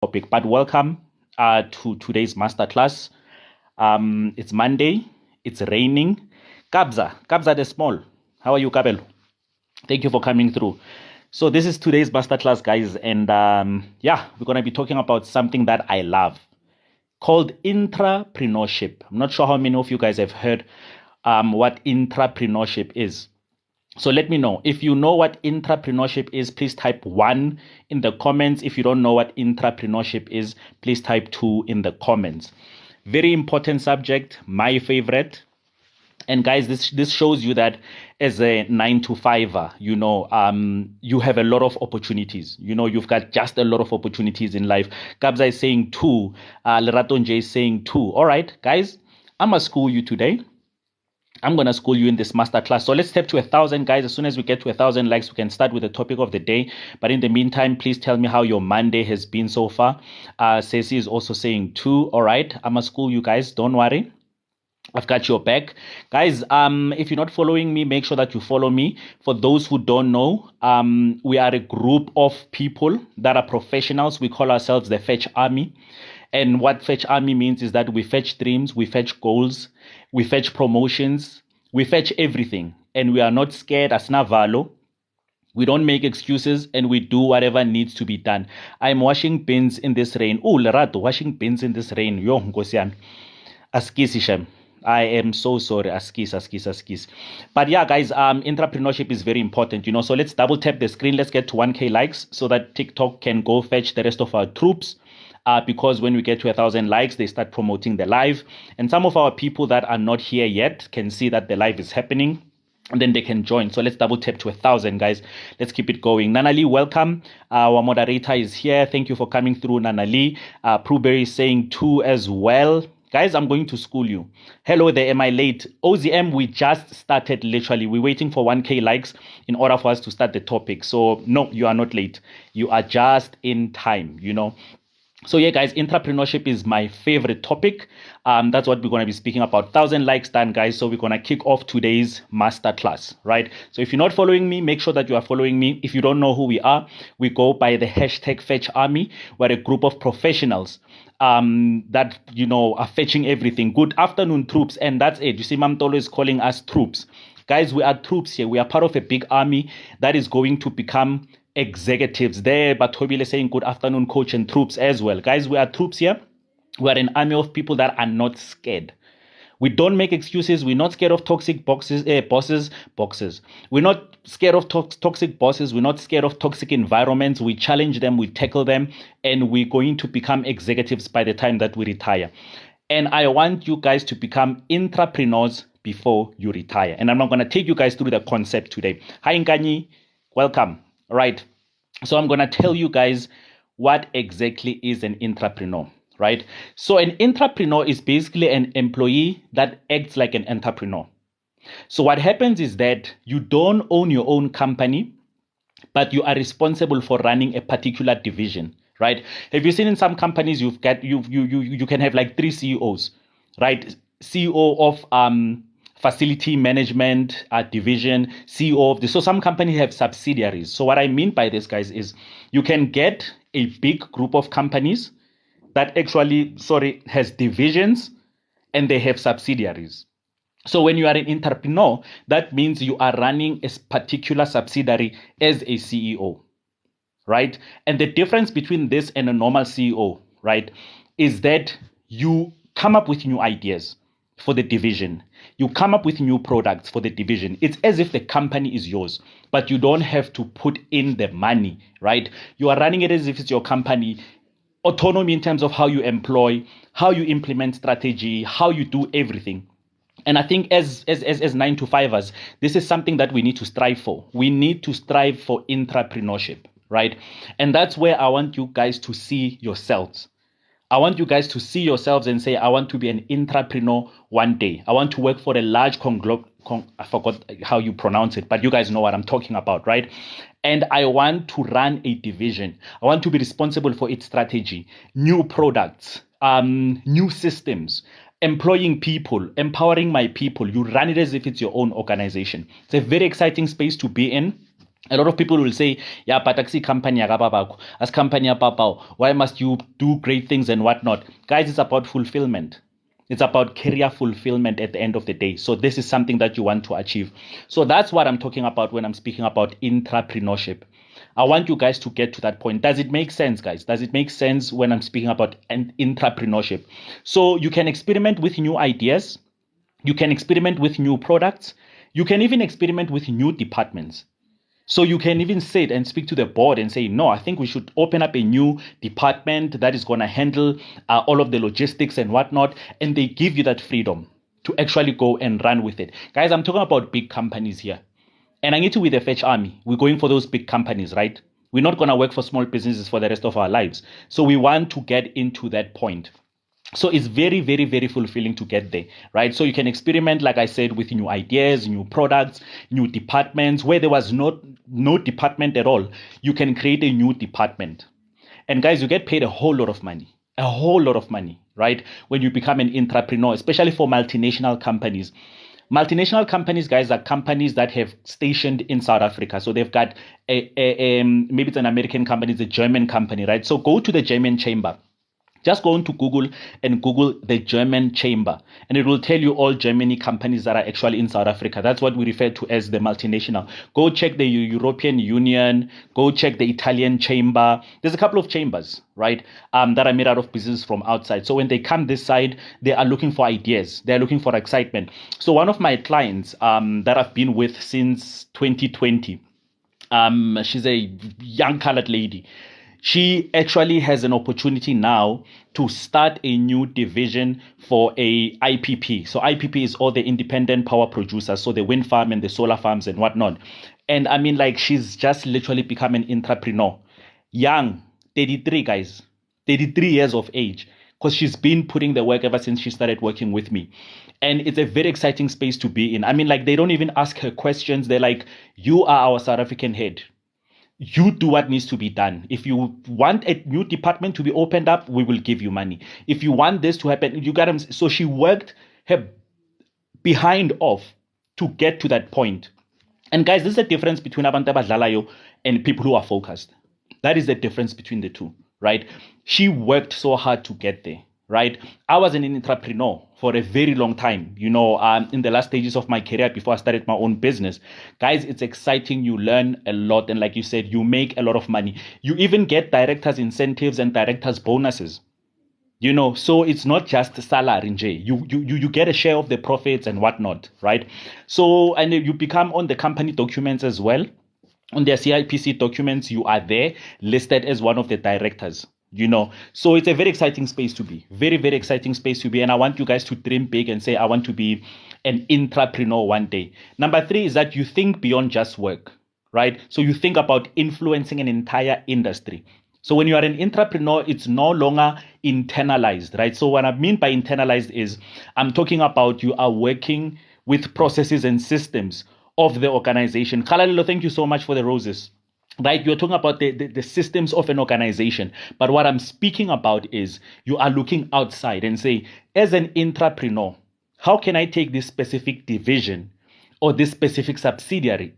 topic. But welcome to today's masterclass. It's Monday. It's raining. Kabza the small. How are you, Kabelo? Thank you for coming through. So this is today's masterclass, guys, and we're gonna be talking about something that I love, called intrapreneurship. I'm not sure how many of you guys have heard what intrapreneurship is. So let me know. If you know what intrapreneurship is, please type 1 in the comments. If you don't know what intrapreneurship is, please type 2 in the comments. Very important subject, my favorite. And guys, this shows you that as a 9 to 5er, you have a lot of opportunities. You've got just a lot of opportunities in life. Kabza is saying 2. Leratonje is saying 2. All right, guys, I'm going to school you today. I'm going to school you in this masterclass. So let's step to 1,000, guys. As soon as we get to 1,000 likes, we can start with the topic of the day. But in the meantime, please tell me how your Monday has been so far. Ceci is also saying 2. All right. I'm going to school you guys. Don't worry. I've got your back. Guys, if you're not following me, make sure that you follow me. For those who don't know, we are a group of people that are professionals. We call ourselves the Fetch Army. And what Fetch Army means is that we fetch dreams, we fetch goals, we fetch promotions, we fetch everything. And we are not scared as Navalo. We don't make excuses, and we do whatever needs to be done. I'm washing bins in this rain. Oh, Lerato, washing bins in this rain. Yo, Nkosian. Askis, Ishem. I am so sorry. Askis. But yeah, guys, entrepreneurship is very important, So let's double tap the screen. Let's get to 1K likes so that TikTok can go fetch the rest of our troops. Because when we get to 1,000 likes, they start promoting the live. And some of our people that are not here yet can see that the live is happening. And then they can join. So let's double tap to 1,000, guys. Let's keep it going. Nanali, welcome. Our moderator is here. Thank you for coming through, Nanali. Pruberry is saying 2 as well. Guys, I'm going to school you. Hello there, am I late? OZM, we just started literally. We're waiting for 1K likes in order for us to start the topic. So no, you are not late. You are just in time, So yeah, guys, entrepreneurship is my favorite topic. That's what we're going to be speaking about. 1,000 likes done, guys. So we're going to kick off today's masterclass, right? So if you're not following me, make sure that you are following me. If you don't know who we are, we go by the hashtag Fetch Army. We're a group of professionals that, are fetching everything. Good afternoon, troops. And that's it. You see, Mamtolo is calling us troops. Guys, we are troops here. We are part of a big army that is going to become executives there. But Tobile saying good afternoon, coach, and troops as well. Guys, we are troops here. We are an army of people that are not scared. We don't make excuses. We're not scared of toxic bosses. We're not scared of toxic bosses. We're not scared of toxic environments. We challenge them. We tackle them. And we're going to become executives by the time that we retire. And I want you guys to become intrapreneurs before you retire. And I'm not going to take you guys through the concept today. Hi, Nkanyi. Welcome. All right. So I'm going to tell you guys what exactly is an intrapreneur. Right? So an intrapreneur is basically an employee that acts like an entrepreneur. So what happens is that you don't own your own company, but you are responsible for running a particular division, right? Have you seen in some companies you can have like 3 CEOs, right? CEO of facility management division, CEO of this. So some companies have subsidiaries. So what I mean by this, guys, is you can get a big group of companies that actually, has divisions and they have subsidiaries. So when you are an entrepreneur, that means you are running a particular subsidiary as a CEO, right? And the difference between this and a normal CEO, right, is that you come up with new ideas for the division. You come up with new products for the division. It's as if the company is yours, but you don't have to put in the money, right? You are running it as if it's your company. Autonomy in terms of how you employ, how you implement strategy, how you do everything. And I think as 9 to 5ers, this is something that we need to strive for. We need to strive for intrapreneurship, right? And that's where I want you guys to see yourselves. I want you guys to see yourselves and say, I want to be an intrapreneur one day. I want to work for a large I forgot how you pronounce it, but you guys know what I'm talking about, right? And I want to run a division. I want to be responsible for its strategy, new products, new systems, employing people, empowering my people. You run it as if it's your own organization. It's a very exciting space to be in. A lot of people will say, yeah, but taxi company as company papao, why must you do great things and whatnot? Guys, it's about fulfillment. It's about career fulfillment at the end of the day. So this is something that you want to achieve. So that's what I'm talking about when I'm speaking about intrapreneurship. I want you guys to get to that point. Does it make sense, guys? Does it make sense when I'm speaking about intrapreneurship? So you can experiment with new ideas. You can experiment with new products. You can even experiment with new departments. So you can even sit and speak to the board and say, no, I think we should open up a new department that is going to handle all of the logistics and whatnot. And they give you that freedom to actually go and run with it. Guys, I'm talking about big companies here. And I need to with the Fetch Army. We're going for those big companies, right? We're not going to work for small businesses for the rest of our lives. So we want to get into that point. So it's very, very, very fulfilling to get there, right? So you can experiment, like I said, with new ideas, new products, new departments. Where there was no department at all, you can create a new department. And guys, you get paid a whole lot of money, right? When you become an entrepreneur, especially for multinational companies. Multinational companies, guys, are companies that have stationed in South Africa. So they've got maybe it's an American company, it's a German company, right? So go to the German chamber. Just go into Google and Google the German chamber, and it will tell you all Germany companies that are actually in South Africa. That's what we refer to as the multinational. Go check the European Union. Go check the Italian chamber. There's a couple of chambers, right, that are made out of business from outside. So when they come this side, they are looking for ideas. They're looking for excitement. So one of my clients that I've been with since 2020, she's a young colored lady. She actually has an opportunity now to start a new division for a IPP. So IPP is all the independent power producers, so the wind farm and the solar farms and whatnot. And I mean, like, she's just literally become an entrepreneur. Young, 33 guys, 33 years of age, because she's been putting the work ever since she started working with me. And it's a very exciting space to be in. I mean, like, they don't even ask her questions. They're like, you are our South African head. You do what needs to be done. If you want a new department to be opened up, we will give you money. If you want this to happen, you got them. So she worked her behind off to get to that point. And guys, this is the difference between abantu abadlalayo and people who are focused. That is the difference between the two, right? She worked so hard to get there, right? I was an entrepreneur for a very long time, in the last stages of my career before I started my own business. Guys, it's exciting. You learn a lot. And like you said, you make a lot of money. You even get directors' incentives and directors' bonuses. So it's not just salary, Nje. You get a share of the profits and whatnot, right? So, and you become on the company documents as well. On their CIPC documents, you are there listed as one of the directors. So it's a very exciting space to be. Very, very exciting space to be. And I want you guys to dream big and say, I want to be an intrapreneur one day. Number 3 is that you think beyond just work, right? So you think about influencing an entire industry. So when you are an intrapreneur, it's no longer internalized, right? So what I mean by internalized is I'm talking about you are working with processes and systems of the organization. Kalalilo, thank you so much for the roses. Right, you're talking about the systems of an organization. But what I'm speaking about is you are looking outside and say, as an intrapreneur, how can I take this specific division or this specific subsidiary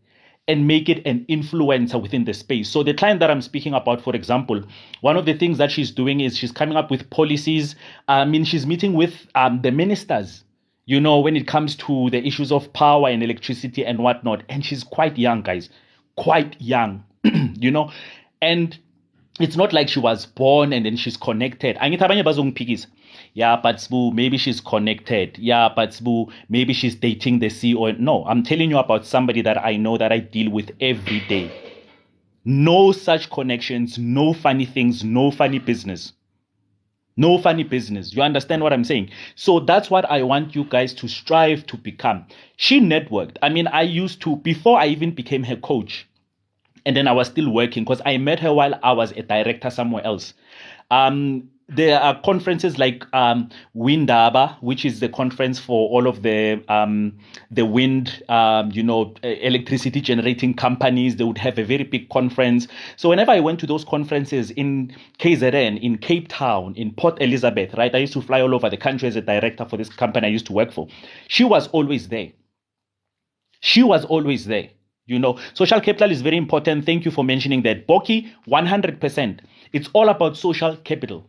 and make it an influencer within the space? So the client that I'm speaking about, for example, one of the things that she's doing is she's coming up with policies. She's meeting with the ministers, when it comes to the issues of power and electricity and whatnot. And she's quite young, guys, quite young. And it's not like she was born and then she's connected. Yeah, but maybe she's connected. Yeah, but maybe she's dating the CEO. No, I'm telling you about somebody that I know, that I deal with every day. No such connections, no funny things, no funny business. No funny business. You understand what I'm saying? So that's what I want you guys to strive to become. She networked. I used to, before I even became her coach, and then I was still working, because I met her while I was a director somewhere else. There are conferences like Windaba, which is the conference for all of the wind, electricity generating companies. They would have a very big conference. So whenever I went to those conferences in KZN, in Cape Town, in Port Elizabeth, right? I used to fly all over the country as a director for this company I used to work for. She was always there. She was always there. Social capital is very important. Thank you for mentioning that. Boki, 100%. It's all about social capital.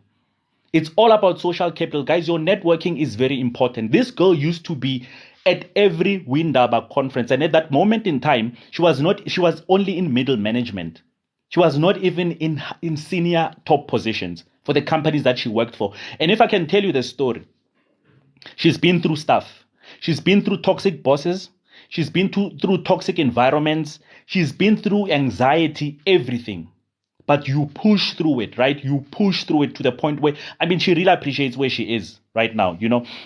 It's all about social capital. Guys, your networking is very important. This girl used to be at every Windaba conference. And at that moment in time, she was only in middle management. She was not even in senior top positions for the companies that she worked for. And if I can tell you the story, she's been through stuff. She's been through toxic bosses. She's been through toxic environments. She's been through anxiety, everything. But you push through it, right? You push through it to the point where, she really appreciates where she is right now.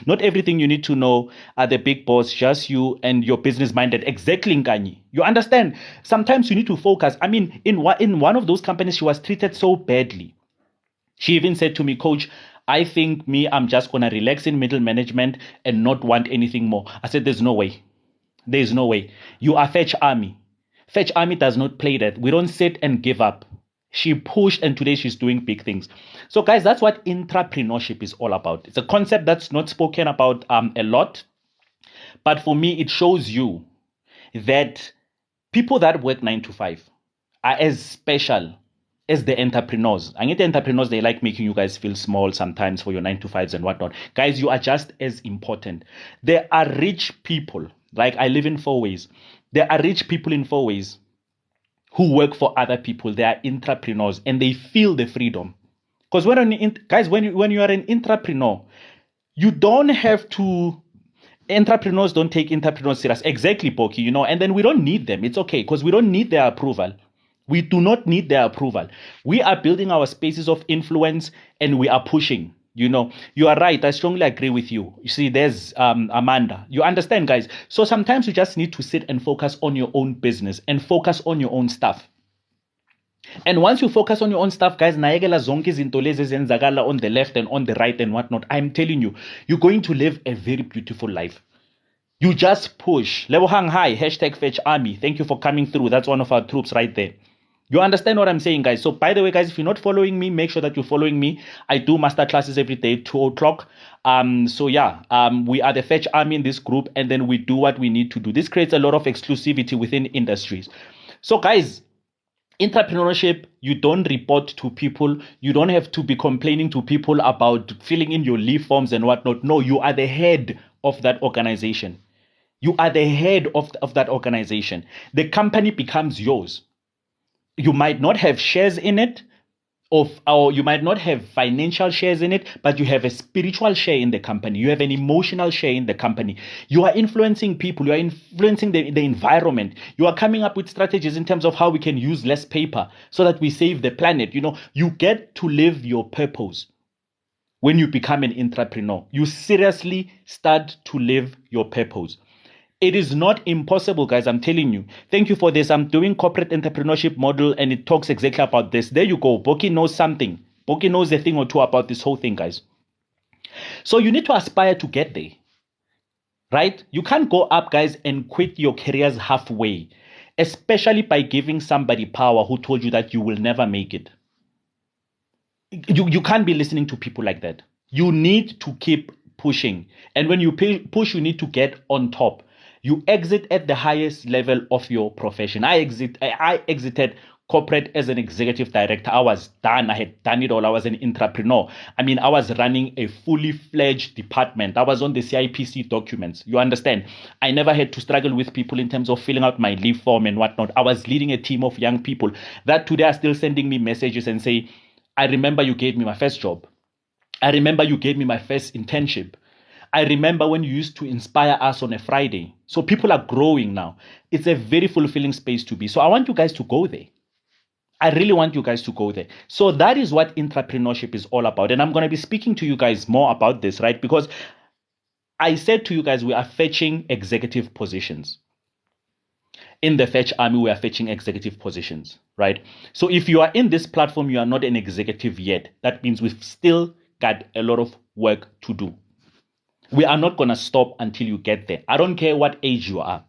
Not everything you need to know are the big boss, just you and your business minded. Exactly, Nkanyi. You understand? Sometimes you need to focus. In one of those companies, she was treated so badly. She even said to me, Coach, I think I'm just going to relax in middle management and not want anything more. I said, there's no way. There's no way. You are Fetch Army. Fetch Army does not play that. We don't sit and give up. She pushed, and today she's doing big things. So, guys, that's what intrapreneurship is all about. It's a concept that's not spoken about a lot. But for me, it shows you that people that work 9 to 5 are as special as the entrepreneurs. And the entrepreneurs, they like making you guys feel small sometimes for your 9 to 5s and whatnot. Guys, you are just as important. There are rich people. Like, I live in 4 ways. There are rich people in 4 ways who work for other people. They are entrepreneurs and they feel the freedom. Because when you are an entrepreneur, you don't have to. Entrepreneurs don't take entrepreneurs serious. Exactly, Boki, and then we don't need them. It's okay because we don't need their approval. We do not need their approval. We are building our spaces of influence and we are pushing. You are right. I strongly agree with you. You see, there's Amanda. You understand, guys? So sometimes you just need to sit and focus on your own business and focus on your own stuff. And once you focus on your own stuff, guys, naegela zonke izinto lezi zenzakala on the left and on the right and whatnot, I'm telling you, you're going to live a very beautiful life. You just push. Lebohang hi, #Fetch Army. Thank you for coming through. That's one of our troops right there. You understand what I'm saying, guys? So, by the way, guys, if you're not following me, make sure that you're following me. I do masterclasses every day, 2 o'clock. We are the Fetch Army in this group, and then we do what we need to do. This creates a lot of exclusivity within industries. So, guys, intrapreneurship, you don't report to people. You don't have to be complaining to people about filling in your leave forms and whatnot. No, you are the head of that organization. You are the head of that organization. The company becomes yours. You might not have shares in it, or you might not have financial shares in it, but you have a spiritual share in the company. You have an emotional share in the company. You are influencing people. You are influencing the environment. You are coming up with strategies in terms of how we can use less paper so that we save the planet. You get to live your purpose when you become an entrepreneur. You seriously start to live your purpose. It is not impossible, guys. I'm telling you. Thank you for this. I'm doing corporate entrepreneurship model, and it talks exactly about this. There you go. Boki knows something. Boki knows a thing or two about this whole thing, guys. So you need to aspire to get there, right? You can't go up, guys, and quit your careers halfway, especially by giving somebody power who told you that you will never make it. You can't be listening to people like that. You need to keep pushing. And when you push, you need to get on top. You exit at the highest level of your profession. I exited corporate as an executive director. I was done. I had done it all. I was an entrepreneur. I was running a fully fledged department. I was on the CIPC documents. You understand? I never had to struggle with people in terms of filling out my leave form and whatnot. I was leading a team of young people that today are still sending me messages and say, I remember you gave me my first job. I remember you gave me my first internship. I remember when you used to inspire us on a Friday. So people are growing now. It's a very fulfilling space to be. So I want you guys to go there. I really want you guys to go there. So that is what intrapreneurship is all about. And I'm going to be speaking to you guys more about this, right? Because I said to you guys, we are fetching executive positions. In the Fetch Army, we are fetching executive positions, right? So if you are in this platform, you are not an executive yet. That means we've still got a lot of work to do. We are not going to stop until you get there. I don't care what age you are.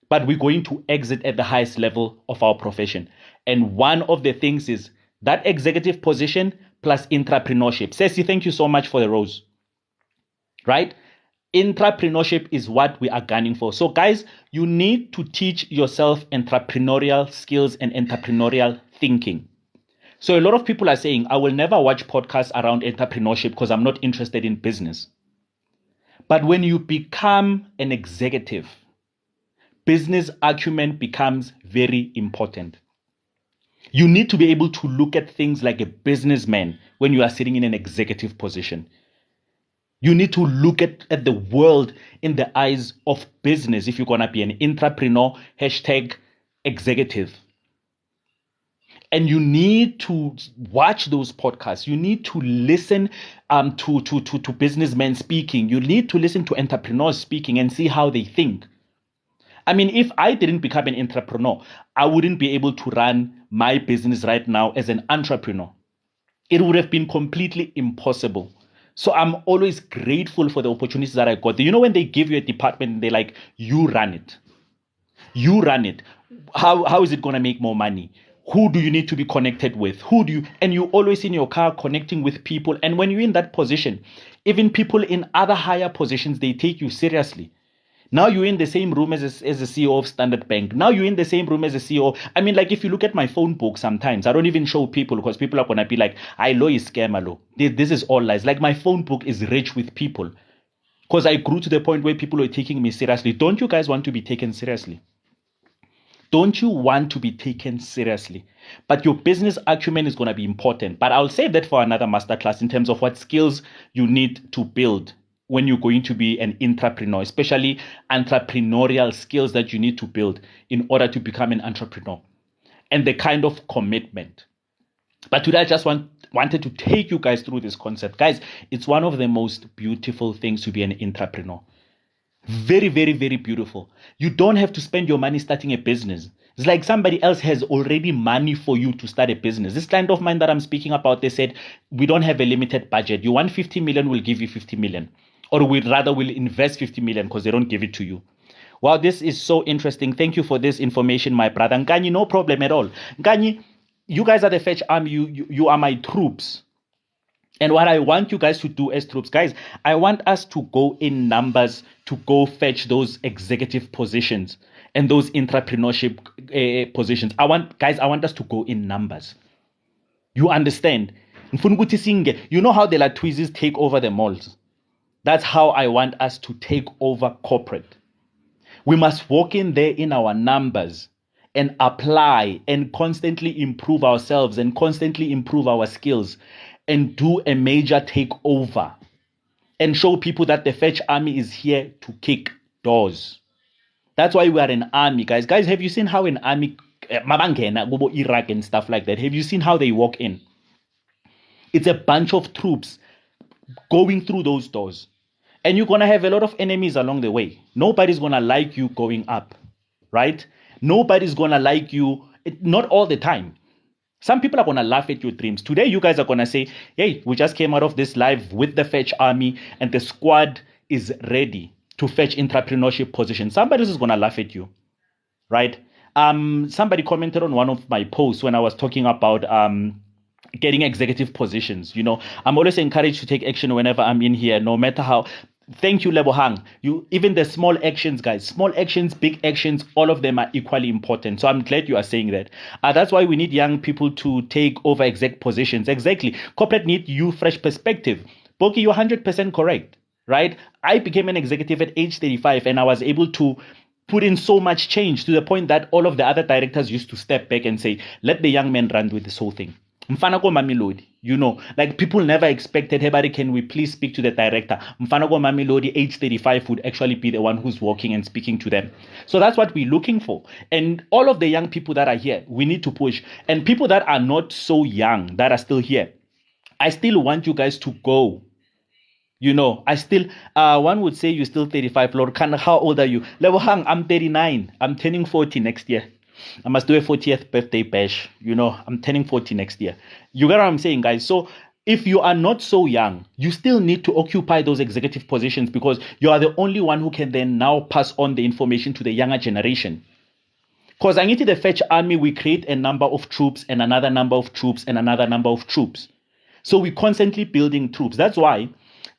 But we're going to exit at the highest level of our profession. And one of the things is that executive position plus intrapreneurship. Ceci, thank you so much for the rose. Right? Intrapreneurship is what we are gunning for. So guys, you need to teach yourself entrepreneurial skills and entrepreneurial thinking. So a lot of people are saying, I will never watch podcasts around entrepreneurship because I'm not interested in business. But when you become an executive, business acumen becomes very important. You need to be able to look at things like a businessman when you are sitting in an executive position. You need to look at the world in the eyes of business if you're going to be an intrapreneur, #executive. And you need to watch those podcasts. You need to listen to businessmen speaking. You need to listen to entrepreneurs speaking and see how they think. I mean, if I didn't become an entrepreneur, I wouldn't be able to run my business right now as an entrepreneur. It would have been completely impossible. So I'm always grateful for the opportunities that I got. You know, when they give you a department, they're like, you run it. You run it. How is it going to make more money? Who do you need to be connected with? And you always in your car connecting with people. And when you're in that position, even people in other higher positions, they take you seriously. Now you're in the same room as the CEO of Standard Bank. Now you're in the same room as the CEO. I mean, like if you look at my phone book sometimes, I don't even show people because people are going to be like, I know is scam, alo. This is all lies. Like my phone book is rich with people because I grew to the point where people are taking me seriously. Don't you guys want to be taken seriously? Don't you want to be taken seriously? But your business acumen is going to be important. But I'll save that for another masterclass in terms of what skills you need to build when you're going to be an intrapreneur, especially entrepreneurial skills that you need to build in order to become an entrepreneur and the kind of commitment. But today I just wanted to take you guys through this concept. Guys, it's one of the most beautiful things to be an intrapreneur. Very, very, very beautiful. You don't have to spend your money starting a business. It's like somebody else has already money for you to start a business. This client of mine that I'm speaking about, they said, we don't have a limited budget. You want 50 million, we'll give you 50 million. Or we'll invest 50 million because they don't give it to you. Wow, this is so interesting. Thank you for this information, my brother. Nganyi, no problem at all. Nganyi, you guys are the Fetch Army. You are my troops. And what I want you guys to do as troops, guys, I want us to go in numbers to go fetch those executive positions and those entrepreneurship positions. I want us to go in numbers. You understand? You know how the Latwizis take over the malls? That's how I want us to take over corporate. We must walk in there in our numbers and apply and constantly improve ourselves and constantly improve our skills and do a major takeover and show people that the Fetch Army is here to kick doors. That's why we are an army, guys. Guys, have you seen how an army, Iraq and stuff like that, have you seen how they walk in? It's a bunch of troops going through those doors. And you're going to have a lot of enemies along the way. Nobody's going to like you going up, right? Nobody's going to like you, not all the time. Some people are going to laugh at your dreams. Today, you guys are going to say, hey, we just came out of this live with the Fetch Army and the squad is ready to fetch intrapreneurship positions. Somebody else is going to laugh at you, right? Somebody commented on one of my posts when I was talking about getting executive positions. You know, I'm always encouraged to take action whenever I'm in here, no matter how. Thank you, Lebohang. Even the small actions, guys, small actions, big actions, all of them are equally important. So I'm glad you are saying that. That's why we need young people to take over exec positions. Exactly. Corporate need you fresh perspective. Boki, you're 100% correct, right? I became an executive at age 35 and I was able to put in so much change to the point that all of the other directors used to step back and say, let the young man run with this whole thing. Mfanako Mamilodi, you know, like people never expected, hey, buddy, can we please speak to the director? Mfanako Mamilodi, age 35, would actually be the one who's walking and speaking to them. So that's what we're looking for. And all of the young people that are here, we need to push. And people that are not so young, that are still here, I still want you guys to go. You know, one would say you're still 35, Lord Khan, how old are you? Lebohang, I'm 39. I'm turning 40 next year. I must do a 40th birthday bash. You know, I'm turning 40 next year. You get what I'm saying, guys? So if you are not so young, you still need to occupy those executive positions because you are the only one who can then now pass on the information to the younger generation. Because I need the Fetch Army, we create a number of troops and another number of troops and another number of troops. So we're constantly building troops. That's why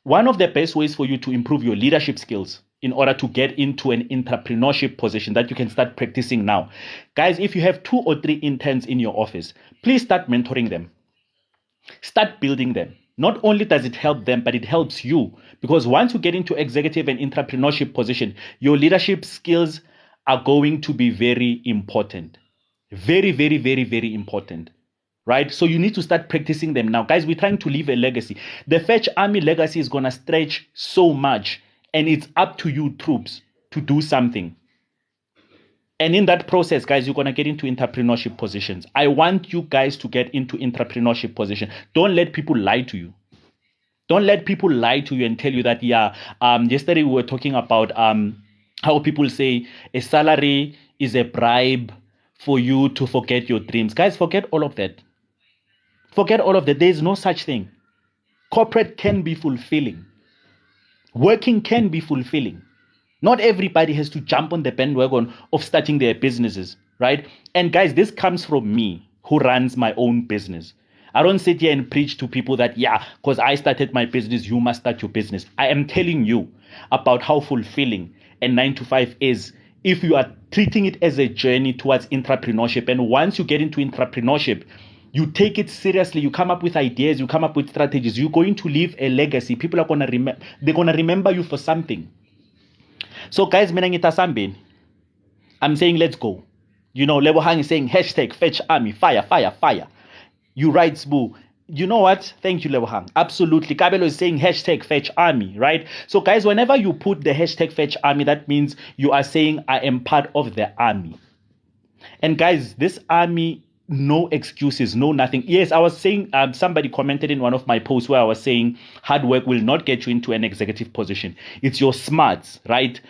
one of the best ways for you to improve your leadership skills in order to get into an entrepreneurship position that you can start practicing now. Guys, if you have 2 or 3 interns in your office, please start mentoring them. Start building them. Not only does it help them, but it helps you, because once you get into executive and entrepreneurship position, your leadership skills are going to be very important. Very, very, very, very important. Right? So you need to start practicing them now. Guys, we're trying to leave a legacy. The Fetch Army legacy is going to stretch so much, and it's up to you, troops, to do something. And in that process, guys, you're going to get into entrepreneurship positions. I want you guys to get into entrepreneurship position. Don't let people lie to you. Don't let people lie to you and tell you that, yesterday we were talking about how people say a salary is a bribe for you to forget your dreams. Guys, forget all of that. Forget all of that. There is no such thing. Corporate can be fulfilling. Working can be fulfilling. Not everybody has to jump on the bandwagon of starting their businesses, right? And guys, this comes from me, who runs my own business. I don't sit here and preach to people that, because I started my business, you must start your business. I am telling you about how fulfilling a 9-to-5 is if you are treating it as a journey towards entrepreneurship. And once you get into entrepreneurship, you take it seriously, you come up with ideas, you come up with strategies, you're going to leave a legacy. People are going to remember, they're going to remember you for something. So guys, I'm saying let's go. Lebohang is saying hashtag Fetch Army, fire, fire, fire. You right, Sbu. You know what? Thank you, Lebohang. Absolutely. Kabelo is saying hashtag Fetch Army, right? So guys, whenever you put the hashtag Fetch Army, that means you are saying I am part of the army. And guys, this army, no excuses, no nothing. Yes, I was saying, somebody commented in one of my posts where I was saying hard work will not get you into an executive position. It's your smarts, right?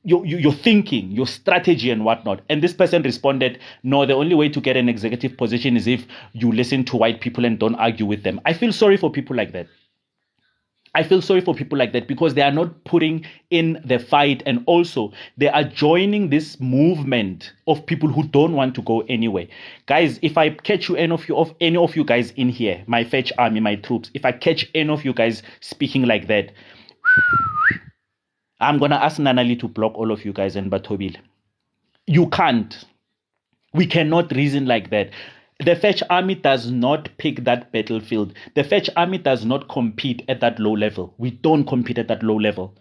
Your thinking, your strategy and whatnot. And this person responded, no, the only way to get an executive position is if you listen to white people and don't argue with them. I feel sorry for people like that. I feel sorry for people like that because they are not putting in the fight, and also they are joining this movement of people who don't want to go anywhere. Guys, if I catch you, any of you guys in here, my Fetch Army, my troops, if I catch any of you guys speaking like that, I'm going to ask Nanali to block all of you guys and Batobil. You can't. We cannot reason like that. The Fetch Army does not pick that battlefield. The Fetch Army does not compete at that low level. We don't compete at that low level.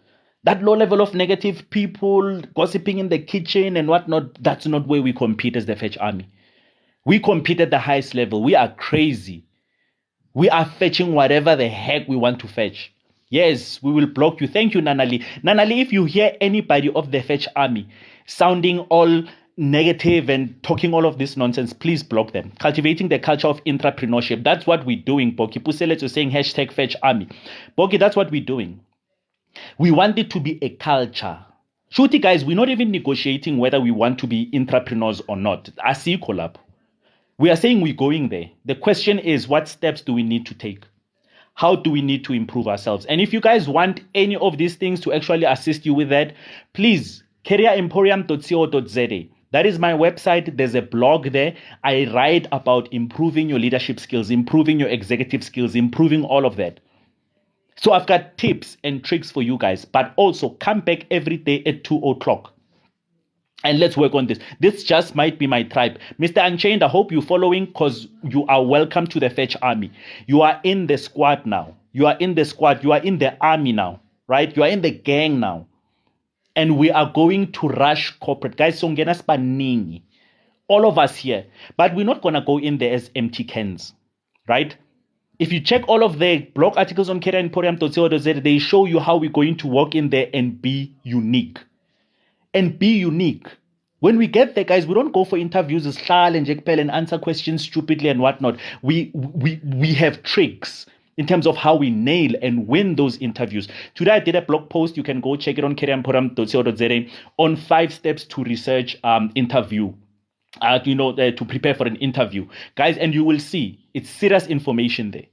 That low level of negative people gossiping in the kitchen and whatnot, that's not where we compete as the Fetch Army. We compete at the highest level. We are crazy. We are fetching whatever the heck we want to fetch. Yes, we will block you. Thank you, Nanali. Nanali, if you hear anybody of the Fetch Army sounding all negative and talking all of this nonsense, please block them. Cultivating the culture of entrepreneurship. That's what we're doing, Boki. Puselet is saying hashtag Fetch Army. Boki, that's what we're doing. We want it to be a culture. Shooty guys, we're not even negotiating whether we want to be entrepreneurs or not. I see collab. We are saying we're going there. The question is, what steps do we need to take? How do we need to improve ourselves? And if you guys want any of these things to actually assist you with that, please, careeremporium.co.za. That is my website. There's a blog there. I write about improving your leadership skills, improving your executive skills, improving all of that. So I've got tips and tricks for you guys, but also come back every day at 2 o'clock. And let's work on this. This just might be my tribe. Mr. Unchained, I hope you're following because you are welcome to the Fetch Army. You are in the squad now. You are in the squad. You are in the army now, right? You are in the gang now. And we are going to rush corporate. Guys, songena spaningi. All of us here. But we're not going to go in there as empty cans, right? If you check all of the blog articles on careeremporium.co.za, they show you how we're going to walk in there and be unique. And be unique. When we get there, guys, we don't go for interviews as Shal and Jack Pell and answer questions stupidly and whatnot. We have tricks in terms of how we nail and win those interviews. Today I did a blog post. You can go check it on careeremporium.co.za on 5 steps to research interview. To prepare for an interview. Guys, and you will see it's serious information there.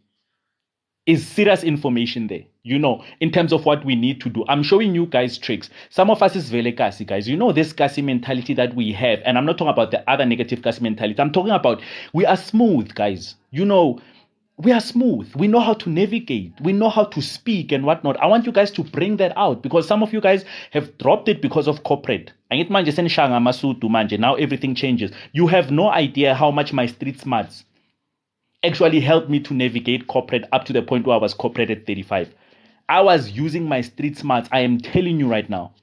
Is serious information there, in terms of what we need to do. I'm showing you guys tricks. Some of us is vele kasi, guys. This kasi mentality that we have, and I'm not talking about the other negative kasi mentality. I'm talking about we are smooth, guys. we are smooth. We know how to navigate. We know how to speak and whatnot. I want you guys to bring that out because some of you guys have dropped it because of corporate. Now everything changes. You have no idea how much my street smarts actually helped me to navigate corporate up to the point where I was corporate at 35. I was using my street smarts. I am telling you right now.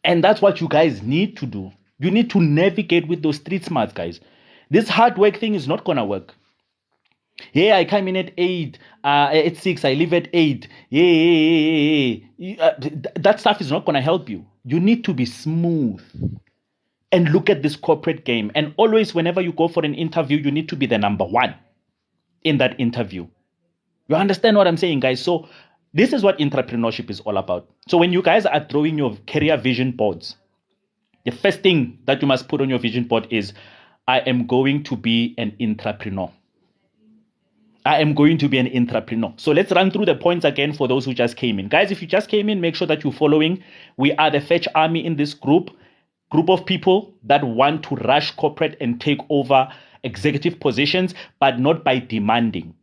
And that's what you guys need to do. You need to navigate with those street smarts, guys. This hard work thing is not going to work. Yeah, I come in at 8, at 6, I leave at 8. That stuff is not going to help you. You need to be smooth and look at this corporate game. And always, whenever you go for an interview, you need to be the number one in that interview. You understand what I'm saying, guys? So this is what intrapreneurship is all about. So when you guys are drawing your career vision boards, the first thing that you must put on your vision board is, I am going to be an intrapreneur. I am going to be an intrapreneur. So let's run through the points again for those who just came in. Guys, if you just came in, make sure that you're following. We are the Fetch Army in this group of people that want to rush corporate and take over executive positions, but not by demanding,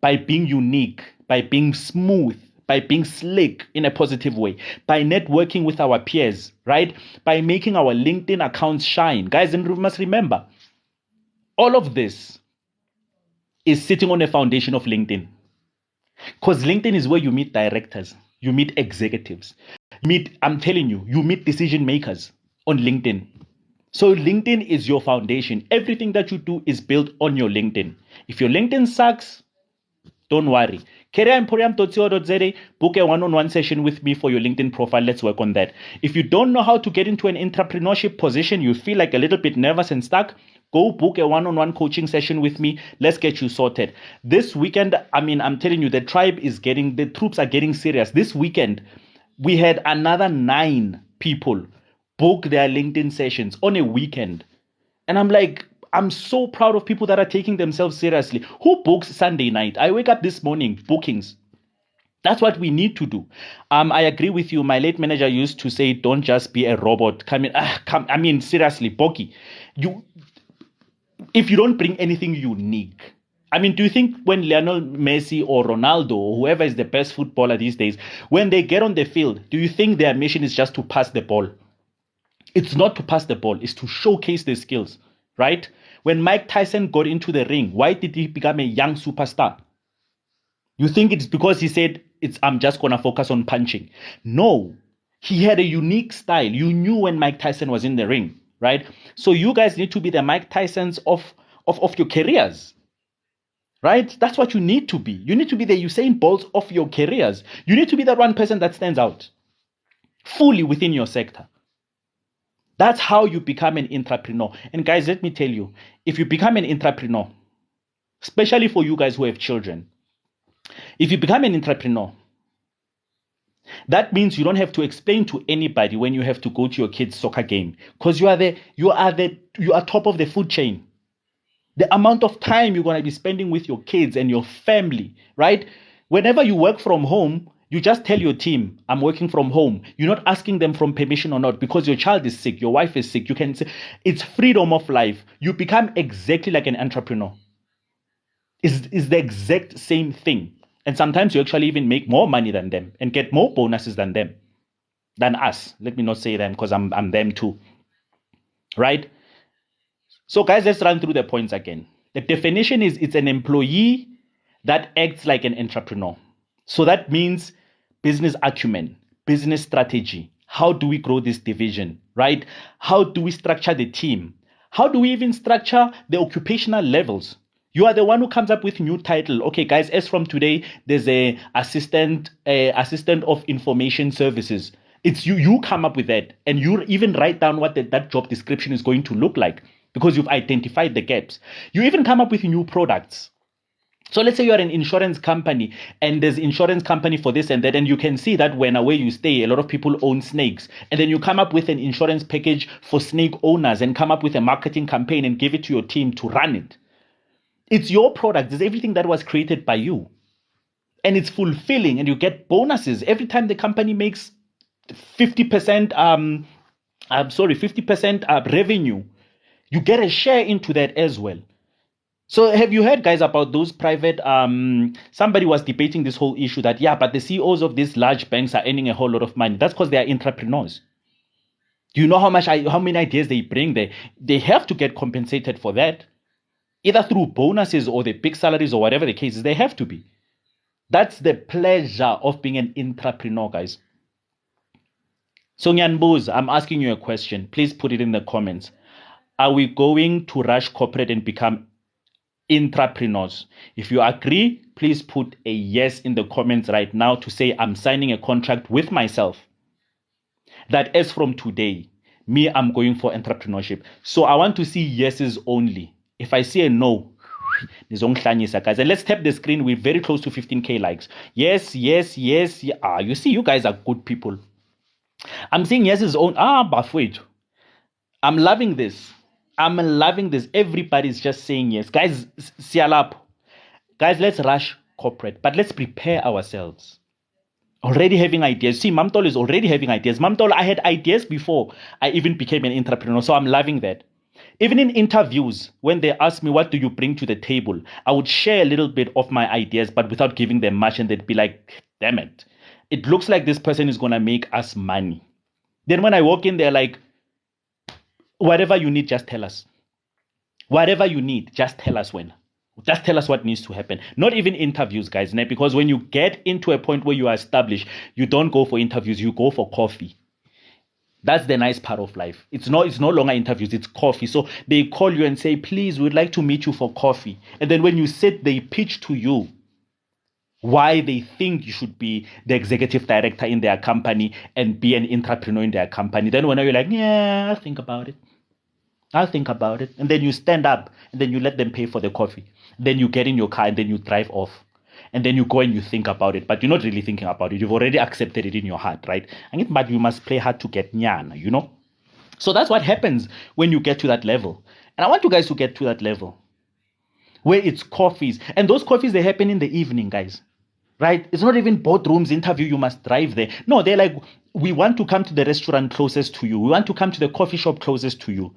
by being unique, by being smooth, by being slick in a positive way, by networking with our peers, right? By making our LinkedIn accounts shine. Guys, and we must remember, all of this is sitting on a foundation of LinkedIn. Because LinkedIn is where you meet directors, you meet executives, I'm telling you, you meet decision makers on LinkedIn. So LinkedIn is your foundation. Everything that you do is built on your LinkedIn. If your LinkedIn sucks, don't worry. careeremporium.co.za, book a one-on-one session with me for your LinkedIn profile. Let's work on that. If you don't know how to get into an intrapreneurship position, you feel like a little bit nervous and stuck, go book a one-on-one coaching session with me. Let's get you sorted. This weekend, I'm telling you, the troops are getting serious. This weekend, we had another 9 people book their LinkedIn sessions on a weekend. And I'm like, I'm so proud of people that are taking themselves seriously. Who books Sunday night? I wake up this morning, bookings. That's what we need to do. I agree with you. My late manager used to say, don't just be a robot. Seriously, Boki, if you don't bring anything unique, do you think when Lionel Messi or Ronaldo or whoever is the best footballer these days, when they get on the field, do you think their mission is just to pass the ball? It's not to pass the ball. It's to showcase their skills, right? When Mike Tyson got into the ring, why did he become a young superstar? You think it's because he said, I'm just going to focus on punching. No, he had a unique style. You knew when Mike Tyson was in the ring, right? So you guys need to be the Mike Tysons of your careers, right? That's what you need to be. You need to be the Usain Bolt of your careers. You need to be that one person that stands out fully within your sector. That's how you become an intrapreneur. And guys, let me tell you, if you become an intrapreneur, especially for you guys who have children, if you become an intrapreneur, that means you don't have to explain to anybody when you have to go to your kid's soccer game, because you are top of the food chain. The amount of time you're going to be spending with your kids and your family, right? Whenever you work from home, you just tell your team, I'm working from home. You're not asking them from permission or not, because your child is sick, your wife is sick. You can say it's freedom of life. You become exactly like an entrepreneur. It's the exact same thing. And sometimes you actually even make more money than them and get more bonuses than us. Let me not say them, because I'm them too. Right? So guys, let's run through the points again. The definition is it's an employee that acts like an entrepreneur. So that means business acumen, business strategy. How do we grow this division, right? How do we structure the team? How do we even structure the occupational levels? You are the one who comes up with new title. Okay, guys, as from today, there's a assistant of information services. It's you come up with that, and you even write down what that job description is going to look like, because you've identified the gaps. You even come up with new products. So let's say you're an insurance company and there's insurance company for this and that, and you can see that where you stay, a lot of people own snakes. And then you come up with an insurance package for snake owners and come up with a marketing campaign and give it to your team to run it. It's your product. It's everything that was created by you. And it's fulfilling, and you get bonuses every time the company makes 50% revenue. You get a share into that as well. So have you heard, guys, about those private somebody was debating this whole issue that yeah, but the CEOs of these large banks are earning a whole lot of money. That's because they are entrepreneurs. Do you know how many ideas they bring there? They have to get compensated for that, either through bonuses or the big salaries or whatever the case is. They have to be. That's the pleasure of being an entrepreneur, guys. So Nyanbuz, I'm asking you a question. Please put it in the comments. Are we going to rush corporate and become entrepreneurs? If you agree, please put a yes in the comments right now to say I'm signing a contract with myself that as from today, me, I'm going for entrepreneurship. So I want to see yeses only. If I see a no, guys, and let's tap the screen. We're very close to 15k likes. Yes, yes, yes. Yeah. You see, you guys are good people. I'm seeing yeses only. But wait. I'm loving this. I'm loving this. Everybody's just saying yes. Guys, sialap. Guys, let's rush corporate, but let's prepare ourselves. Already having ideas. See, Mamtol is already having ideas. Mamtol, I had ideas before I even became an entrepreneur, so I'm loving that. Even in interviews, when they ask me, what do you bring to the table? I would share a little bit of my ideas, but without giving them much, and they'd be like, damn it. It looks like this person is going to make us money. Then when I walk in, they're like, whatever you need, just tell us. Whatever you need, just tell us when. Just tell us what needs to happen. Not even interviews, guys, because when you get into a point where you are established, you don't go for interviews, you go for coffee. That's the nice part of life. It's no longer interviews, it's coffee. So they call you and say, please, we'd like to meet you for coffee. And then when you sit, they pitch to you why they think you should be the executive director in their company and be an entrepreneur in their company. Then when you're like, yeah, I'll think about it. And then you stand up and then you let them pay for the coffee. Then you get in your car and then you drive off. And then you go and you think about it, but you're not really thinking about it. You've already accepted it in your heart, right? But you must play hard to get nyana, So that's what happens when you get to that level. And I want you guys to get to that level where it's coffees. And those coffees, they happen in the evening, guys. Right? It's not even boardrooms interview. You must drive there. No, they're like, we want to come to the restaurant closest to you. We want to come to the coffee shop closest to you.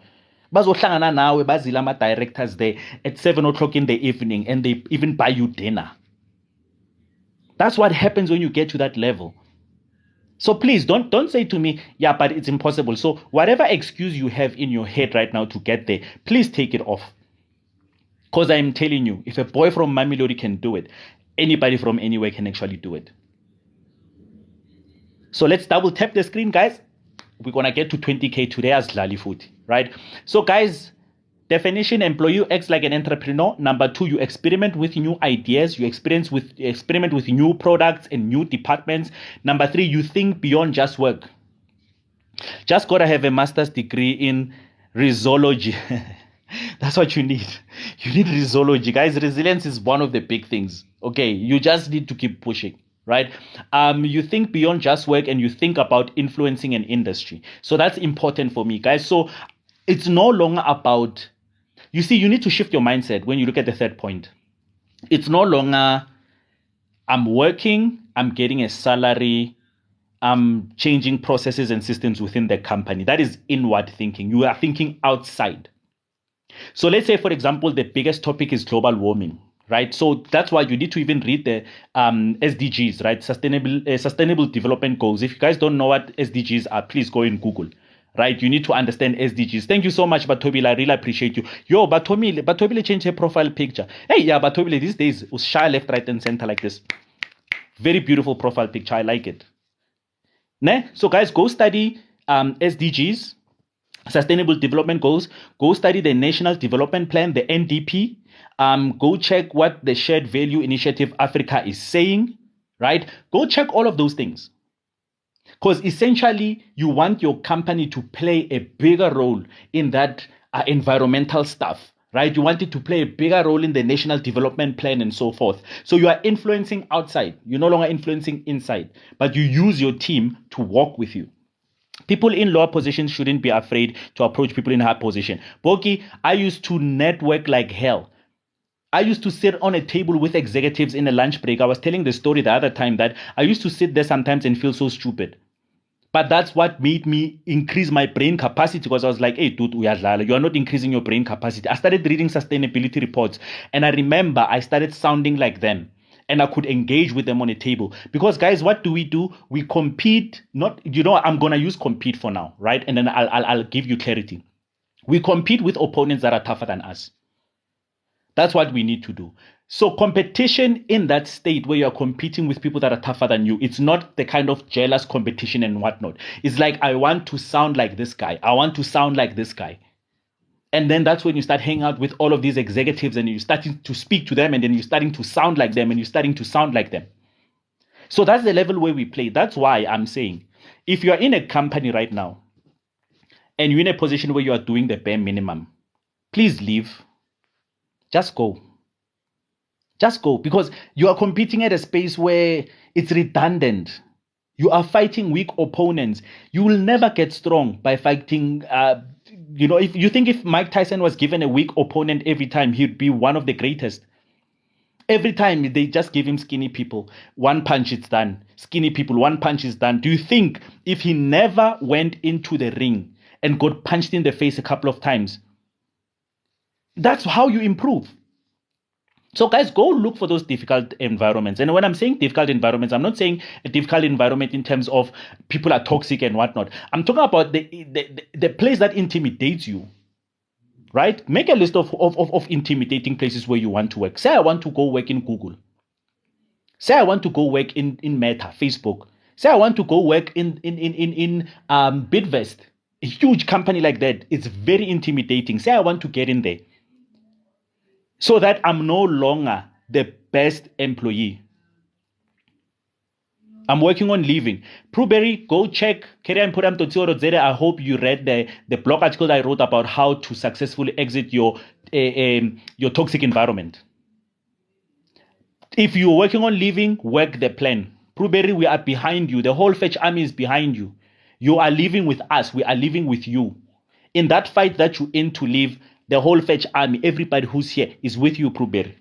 Bazohlangana nawe bazila ama-directors there at 7 o'clock in the evening, and they even buy you dinner. That's what happens when you get to that level. So please don't say to me, yeah, but it's impossible. So whatever excuse you have in your head right now to get there, please take it off. Because I'm telling you, if a boy from Mamelodi can do it, anybody from anywhere can actually do it. So let's double tap the screen, guys. We're going to get to 20K today as Lali Food, right? So guys, definition, employee acts like an entrepreneur. Number 2, you experiment with new ideas. You experiment with new products and new departments. Number 3, you think beyond just work. Just got to have a master's degree in risology. That's what you need. You need risology. Guys, resilience is one of the big things. Okay, you just need to keep pushing. Right? You think beyond just work and you think about influencing an industry. So that's important for me, guys. So it's no longer about, you see, you need to shift your mindset when you look at the third point. It's no longer, I'm working, I'm getting a salary, I'm changing processes and systems within the company. That is inward thinking. You are thinking outside. So let's say, for example, the biggest topic is global warming. Right, so that's why you need to even read the SDGs, right? Sustainable Development Goals. If you guys don't know what SDGs are, please go and Google. Right, you need to understand SDGs. Thank you so much, Batobile. I really appreciate you. Yo, Batobile changed her profile picture. Hey, yeah, Batobile these days was shy left, right, and center like this. Very beautiful profile picture. I like it. Ne? So guys, go study SDGs, Sustainable Development Goals. Go study the National Development Plan, the NDP. Go check what the Shared Value Initiative Africa is saying, right? Go check all of those things. Because essentially, you want your company to play a bigger role in that environmental stuff, right? You want it to play a bigger role in the National Development Plan and so forth. So you are influencing outside. You're no longer influencing inside, but you use your team to work with you. People in lower positions shouldn't be afraid to approach people in high position. Boki, I used to network like hell. I used to sit on a table with executives in a lunch break. I was telling the story the other time that I used to sit there sometimes and feel so stupid. But that's what made me increase my brain capacity, because I was like, hey, dude, you are not increasing your brain capacity. I started reading sustainability reports, and I remember I started sounding like them, and I could engage with them on a table. Because, guys, what do? We compete, not, I'm going to use compete for now, right? And then I'll give you clarity. We compete with opponents that are tougher than us. That's what we need to do. So competition in that state where you're competing with people that are tougher than you, it's not the kind of jealous competition and whatnot. It's like, I want to sound like this guy. I want to sound like this guy. And then that's when you start hanging out with all of these executives, and you're starting to speak to them, and then you're starting to sound like them, and you're starting to sound like them. So that's the level where we play. That's why I'm saying, if you're in a company right now and you're in a position where you are doing the bare minimum, please leave. Just go. Just go, because you are competing at a space where it's redundant. You are fighting weak opponents. You will never get strong by fighting. If you think if Mike Tyson was given a weak opponent every time, he'd be one of the greatest. Every time they just give him skinny people, one punch, it's done. Skinny people, one punch is done. Do you think if he never went into the ring and got punched in the face a couple of times, that's how you improve? So, guys, go look for those difficult environments. And when I'm saying difficult environments, I'm not saying a difficult environment in terms of people are toxic and whatnot. I'm talking about the place that intimidates you, right? Make a list of intimidating places where you want to work. Say I want to go work in Google. Say I want to go work in Meta, Facebook. Say I want to go work in Bidvest, a huge company like that. It's very intimidating. Say I want to get in there, so that I'm no longer the best employee. I'm working on leaving. Pruberry, go check I hope you read the blog article I wrote about how to successfully exit your toxic environment. If you're working on leaving, work the plan. Pruberry, we are behind you. The whole Fetch Army is behind you. You are leaving with us. We are leaving with you. In that fight that you're in to leave, the whole Fetch Army, everybody who's here is with you, Pruberry.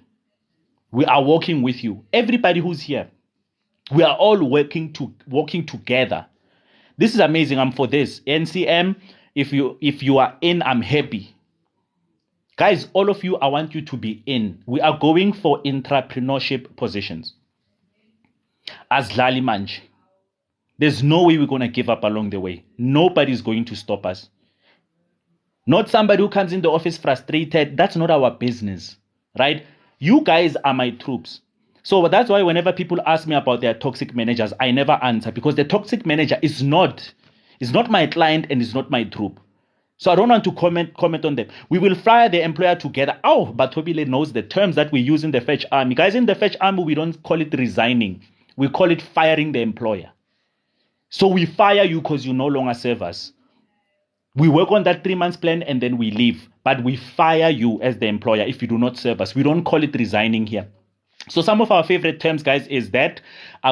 We are working with you. Everybody who's here, we are all working together. This is amazing. I'm for this. NCM, if you are in, I'm happy. Guys, all of you, I want you to be in. We are going for intrapreneurship positions. As Lali Manj, there's no way we're going to give up along the way. Nobody's going to stop us. Not somebody who comes in the office frustrated. That's not our business, right? You guys are my troops. So that's why whenever people ask me about their toxic managers, I never answer, because the toxic manager is not my client and is not my troop. So I don't want to comment on them. We will fire the employer together. Oh, but Tobile knows the terms that we use in the Fetch Army. Guys, in the Fetch Army, we don't call it resigning. We call it firing the employer. So we fire you because you no longer serve us. We work on that 3 months plan and then we leave. But we fire you as the employer if you do not serve us. We don't call it resigning here. So some of our favorite terms, guys, is that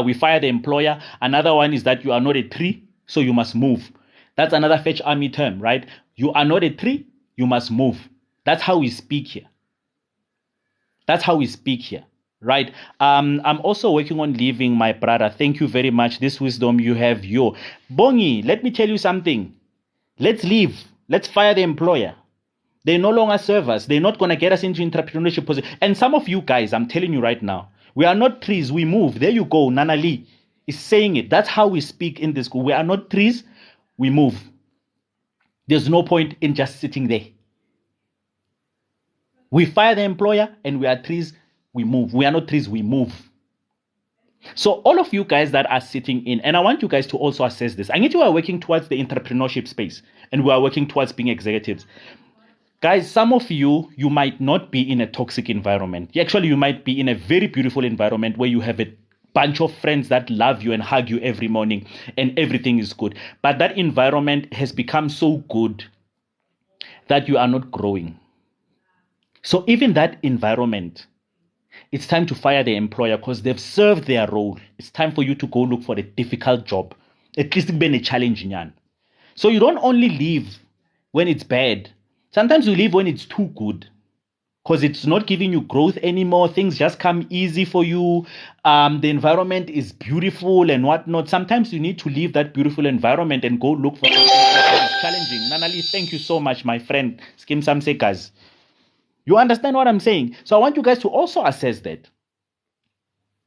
we fire the employer. Another one is that you are not a tree, so you must move. That's another Fetch Army term, right? You are not a tree, you must move. That's how we speak here. That's how we speak here, right? I'm also working on leaving, my brother. Thank you very much. This wisdom you have, yo. Bongi, let me tell you something. Let's leave. Let's fire the employer. They no longer serve us. They're not going to get us into entrepreneurship position. And some of you guys, I'm telling you right now, we are not trees, we move. There you go. Nana Lee is saying it. That's how we speak in this school. We are not trees, we move. There's no point in just sitting there. We fire the employer and we are trees, we move. We are not trees, we move. So all of you guys that are sitting in, and I want you guys to also assess this. I need you are working towards the entrepreneurship space and we are working towards being executives. Guys, some of you might not be in a toxic environment. Actually, you might be in a very beautiful environment where you have a bunch of friends that love you and hug you every morning and everything is good. But that environment has become so good that you are not growing. So even that environment, it's time to fire the employer because they've served their role. It's time for you to go look for a difficult job. At least it's been a challenge. So you don't only leave when it's bad. Sometimes you leave when it's too good. because it's not giving you growth anymore. Things just come easy for you. The environment is beautiful and whatnot. Sometimes you need to leave that beautiful environment and go look for something that is challenging. Nanali, thank you so much, my friend. Skim Samsekas. You understand what I'm saying? So I want you guys to also assess that.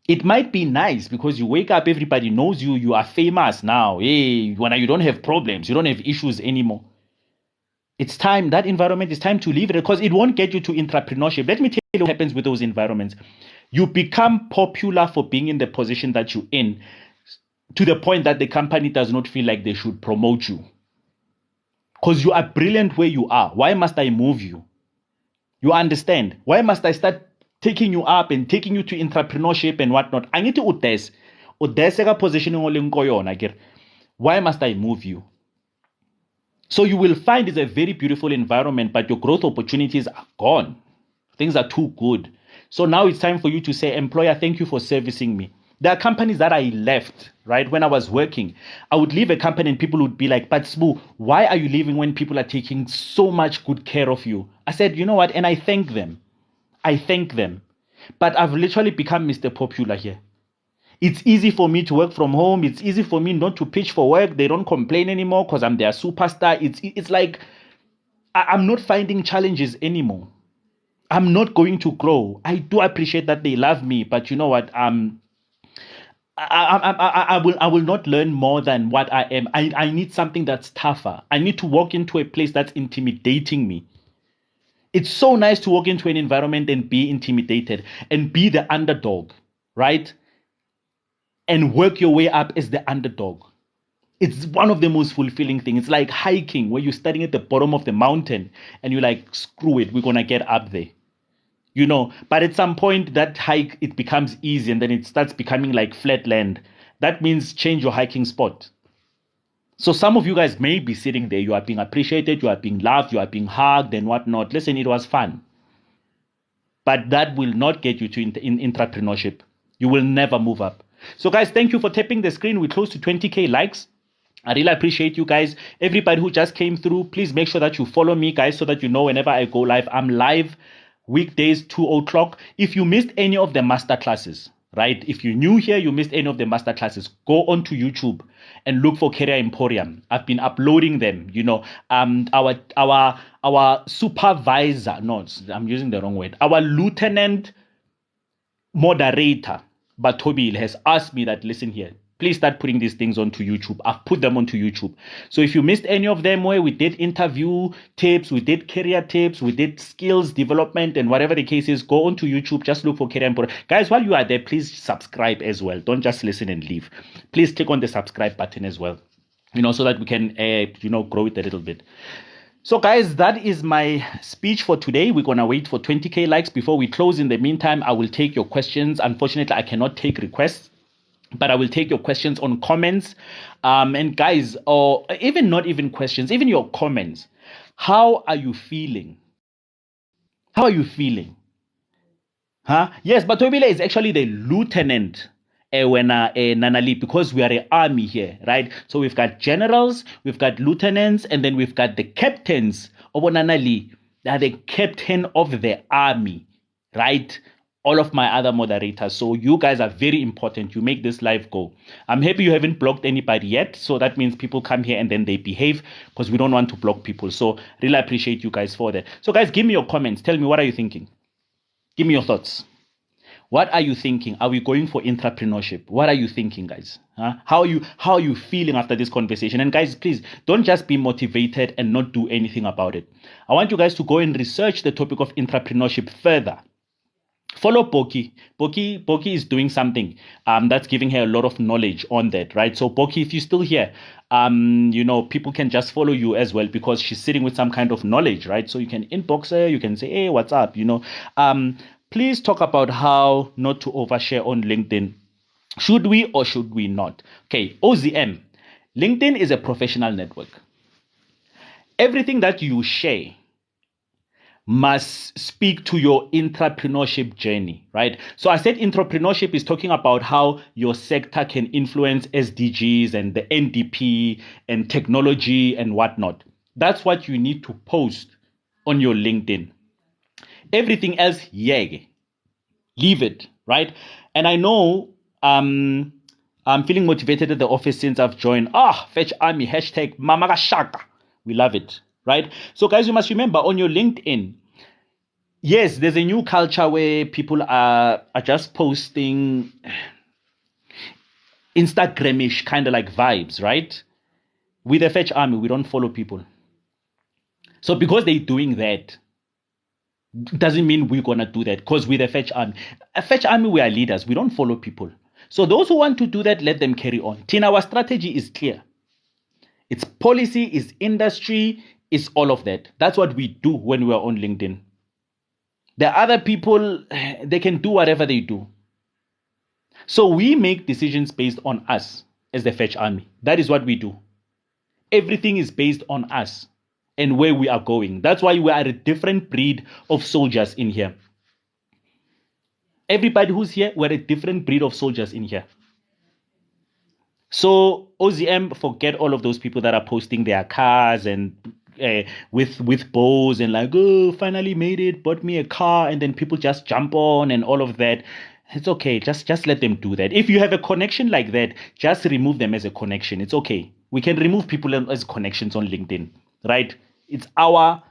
It might be nice because you wake up, everybody knows you, you are famous now. Hey, when you don't have problems, you don't have issues anymore. It's time, that environment is time to leave it because it won't get you to intrapreneurship. Let me tell you what happens with those environments. You become popular for being in the position that you're in to the point that the company does not feel like they should promote you. Because you are brilliant where you are. Why must I move you? You understand? Why must I start taking you up and taking you to intrapreneurship and whatnot? I need to udes. Udesega positioning only. Why must I move you? So you will find it's a very beautiful environment, but your growth opportunities are gone. Things are too good. So now it's time for you to say, employer, thank you for servicing me. There are companies that I left, right? When I was working, I would leave a company and people would be like, but Sbu, why are you leaving when people are taking so much good care of you? I said, you know what? And I thank them. But I've literally become Mr. Popular here. It's easy for me to work from home. It's easy for me not to pitch for work. They don't complain anymore because I'm their superstar. It's like I'm not finding challenges anymore. I'm not going to grow. I do appreciate that they love me, but you know what? I will not learn more than what I am. I need something that's tougher. I need to walk into a place that's intimidating me. It's so nice to walk into an environment and be intimidated and be the underdog, right? And work your way up as the underdog. It's one of the most fulfilling things. It's like hiking where you're starting at the bottom of the mountain and you're like, screw it, we're going to get up there. You know, but at some point that hike, it becomes easy and then it starts becoming like flat land. That means change your hiking spot. So some of you guys may be sitting there, you are being appreciated, you are being loved, you are being hugged and whatnot. Listen, it was fun. But that will not get you to intrapreneurship. You will never move up. So guys, thank you for tapping the screen. We're close to 20K likes. I really appreciate you guys. Everybody who just came through, please make sure that you follow me, guys, so that you know whenever I go live. I'm live weekdays, 2:00. If you missed any of the masterclasses, right? If you're new here, you missed any of the masterclasses, go onto YouTube and look for Career Emporium. I've been uploading them. You know, our supervisor, no, I'm using the wrong word. Our lieutenant moderator, Batobil, has asked me that, listen here, please start putting these things onto YouTube. I've put them onto YouTube. So if you missed any of them where we did interview tips, we did career tips, we did skills development and whatever the case is, go onto YouTube. Just look for Career Emporium. Guys, while you are there, please subscribe as well. Don't just listen and leave. Please click on the subscribe button as well, you know, so that we can, grow it a little bit. So guys, that is my speech for today. We're going to wait for 20K likes before we close. In the meantime, I will take your questions. Unfortunately, I cannot take requests, but I will take your questions on comments. And guys, or even not even questions, even your comments. How are you feeling? How are you feeling? Huh? Yes, but Tobile is actually the lieutenant Nanali, because we are an army here, right? So we've got generals, we've got lieutenants, and then we've got the captains of Nanali. They are the captain of the army, right? All of my other moderators. So you guys are very important. You make this live go. I'm happy you haven't blocked anybody yet. So that means people come here and then they behave, because we don't want to block people. So really appreciate you guys for that. So guys, give me your comments. Tell me, what are you thinking? Give me your thoughts. What are you thinking? Are we going for intrapreneurship? What are you thinking, guys? Huh? How are you feeling after this conversation? And guys, please don't just be motivated and not do anything about it. I want you guys to go and research the topic of intrapreneurship further. Follow Boki. Boki is doing something that's giving her a lot of knowledge on that, right? So Boki, if you're still here, people can just follow you as well, because she's sitting with some kind of knowledge, right? So you can inbox her, you can say, hey, what's up? Please talk about how not to overshare on LinkedIn. Should we or should we not? Okay, OZM. LinkedIn is a professional network. Everything that you share must speak to your intrapreneurship journey, right? So I said intrapreneurship is talking about how your sector can influence SDGs and the NDP and technology and whatnot. That's what you need to post on your LinkedIn. Everything else, yeah, leave it, right? And I know I'm feeling motivated at the office since I've joined. Fetch Army, hashtag Mamaga Shaka. We love it, right? So guys, you must remember on your LinkedIn, yes, there's a new culture where people are just posting Instagramish kind of like vibes, right? With the Fetch Army, we don't follow people. So because they're doing that, doesn't mean we're gonna do that. Because with the Fetch Army, we are leaders. We don't follow people. So those who want to do that, let them carry on. Tina, our strategy is clear. It's policy, it's industry, it's all of that. That's what we do when we're on LinkedIn. The other people, they can do whatever they do. So we make decisions based on us as the Fetch Army. That is what we do. Everything is based on us and where we are going. That's why we are a different breed of soldiers in here. Everybody who's here, we're a different breed of soldiers in here. So OZM, forget all of those people that are posting their cars and with bows and like, oh, finally made it, bought me a car, and then people just jump on and all of that. It's okay. Just let them do that. If you have a connection like that, just remove them as a connection. It's okay. We can remove people as connections on LinkedIn, right? It's our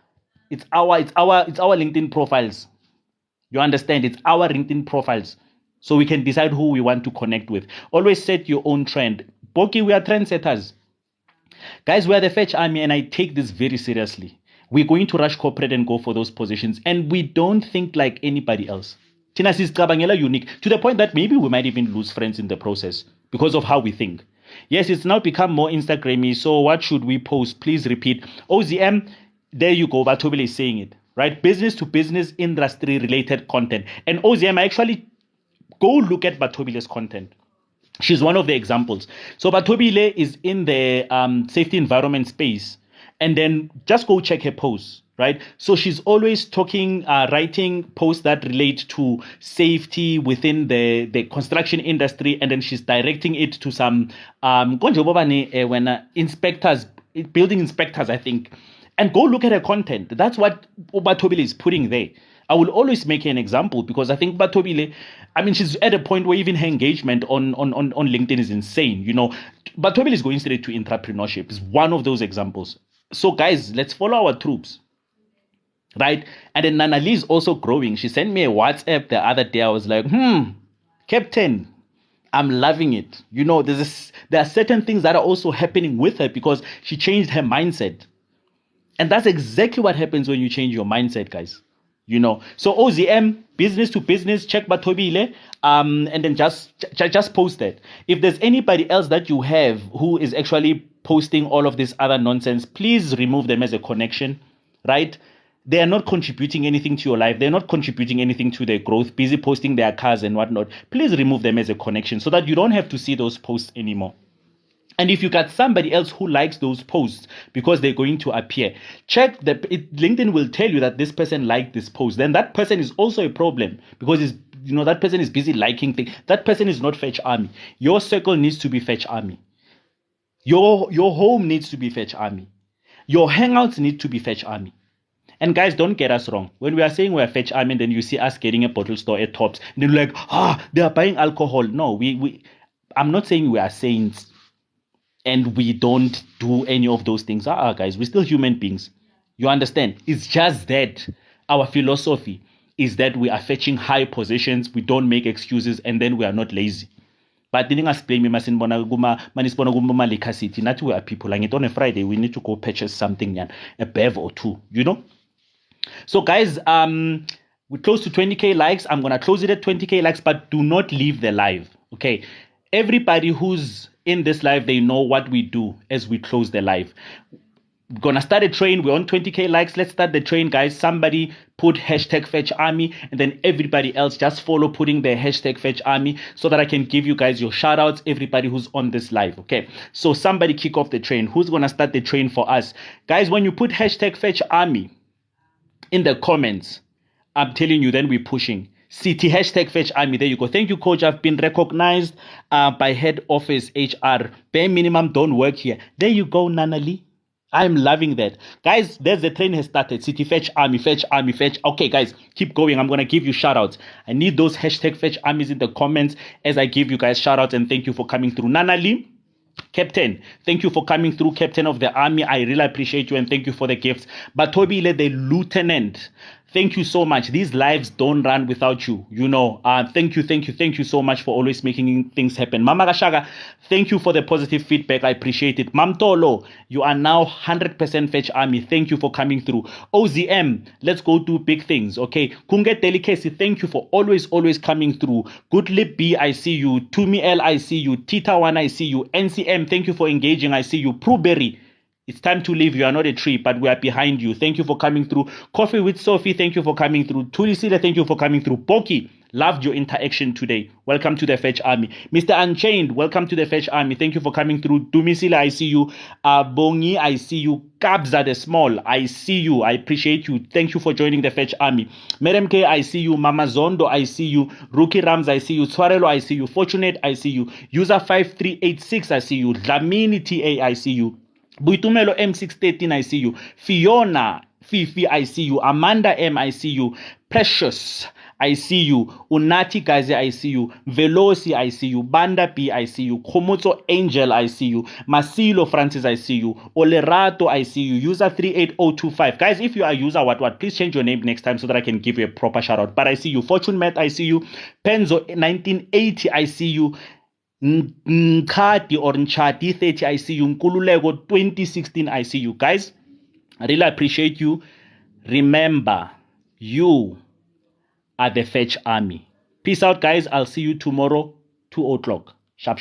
LinkedIn profiles. You understand? It's our LinkedIn profiles. So we can decide who we want to connect with. Always set your own trend. Boki, we are trendsetters. Guys, we are the Fetch Army, and I take this very seriously. We're going to rush corporate and go for those positions, and we don't think like anybody else. Tina is unique to the point that maybe we might even lose friends in the process because of how we think. Yes, it's now become more Instagrammy. So what should we post? Please repeat. OZM, there you go. Batobile is saying it, right? Business to business, industry related content. And OZM, actually go look at Batobile's content. She's one of the examples. So Batobile is in the safety environment space. And then just go check her posts, right? So she's always talking, writing posts that relate to safety within the construction industry. And then she's directing it to some inspectors, building inspectors, I think. And go look at her content. That's what Batobile is putting there. I will always make an example because I think Batobile, she's at a point where even her engagement on LinkedIn is insane. You know, Batobile is going straight to intrapreneurship. It's one of those examples. So guys, let's follow our troops, right? And then Nanali is also growing. She sent me a WhatsApp the other day. I was like, Captain, I'm loving it. You know, there are certain things that are also happening with her because she changed her mindset. And that's exactly what happens when you change your mindset, guys. You know, so OZM, business to business, check Batobile, and then just post that. If there's anybody else that you have who is actually posting all of this other nonsense, please remove them as a connection, right? They are not contributing anything to your life. They're not contributing anything to their growth, busy posting their cars and whatnot. Please remove them as a connection so that you don't have to see those posts anymore. And if you got somebody else who likes those posts because they're going to appear, check LinkedIn will tell you that this person liked this post. Then that person is also a problem because that person is busy liking things. That person is not Fetch Army. Your circle needs to be Fetch Army. Your home needs to be Fetch Army. Your hangouts need to be Fetch Army. And guys, don't get us wrong. When we are saying we're Fetch Army, and then you see us getting a bottle store at Tops, and then you're like, they are buying alcohol. No, I'm not saying we are saints. And we don't do any of those things. Guys, we're still human beings. You understand? It's just that our philosophy is that we are fetching high positions. We don't make excuses, and then we are not lazy. But didn't explain me, City. Not we are people. Like on a Friday, we need to go purchase something, a bev or two, you know? So guys, we're close to 20K likes. I'm gonna close it at 20K likes, but do not leave the live. Okay. Everybody who's in this live, they know what we do as we close the live. We're gonna start a train. We're on 20K likes. Let's start the train, guys. Somebody put hashtag Fetch Army, and then everybody else just follow putting the hashtag Fetch Army so that I can give you guys your shout outs, everybody who's on this live. Okay, so somebody kick off the train. Who's gonna start the train for us? Guys, when you put hashtag Fetch Army in the comments, I'm telling you, then we're pushing. CT hashtag Fetch Army. There you go. Thank you, coach. I've been recognized by head office HR. Bare minimum don't work here. There you go, Nanali. I'm loving that. Guys, there's the train has started. City Fetch Army, Fetch Army, Fetch. Okay, guys, keep going. I'm going to give you shout outs. I need those hashtag Fetch Armies in the comments as I give you guys shout outs, and thank you for coming through. Nana Lee, Captain, thank you for coming through, Captain of the Army. I really appreciate you, and thank you for the gifts. Batobile, the Lieutenant, thank you so much. These lives don't run without you. Thank you so much for always making things happen. Mama Gashaga, thank you for the positive feedback. I appreciate it. Mam Tolo, you are now 100% Fetch Army. Thank you for coming through. OZM, let's go do big things. Okay. Kunget Delicacy, thank you for always coming through. Good Lip B, I see you. Tumi L, I see you. Tita One, I see you. NCM, thank you for engaging. I see you. Pruberry, it's time to leave. You are not a tree, but we are behind you. Thank you for coming through. Coffee with Sophie, thank you for coming through. Tulisile, thank you for coming through. Boki, loved your interaction today. Welcome to the Fetch Army. Mr. Unchained, welcome to the Fetch Army. Thank you for coming through. Dumisile, I see you. Bongi, I see you. Kabza the Small, I see you. I appreciate you. Thank you for joining the Fetch Army. Merem K, I see you. Mama Zondo, I see you. Rookie Rams, I see you. Swarelo, I see you. Fortunate, I see you. User 5386, I see you. Dlamini TA, I see you. Buitumelo M613, I see you. Fiona, Fifi, I see you. Amanda M, I see you. Precious, I see you. Unati Gazi, I see you. Veloci, I see you. Banda P, I see you. Komoto Angel, I see you. Masilo Francis, I see you. Olerato, I see you. User 38025. Guys, if you are user what, please change your name next time so that I can give you a proper shout out. But I see you. Fortune Matt, I see you. Penzo 1980, I see you. Nkati or Nchati 30, I see you. Nkululego 2016, I see you. Guys, I really appreciate you. Remember, you are the Fetch Army. Peace out, guys. I'll see you tomorrow, 2 o'clock. Sharp.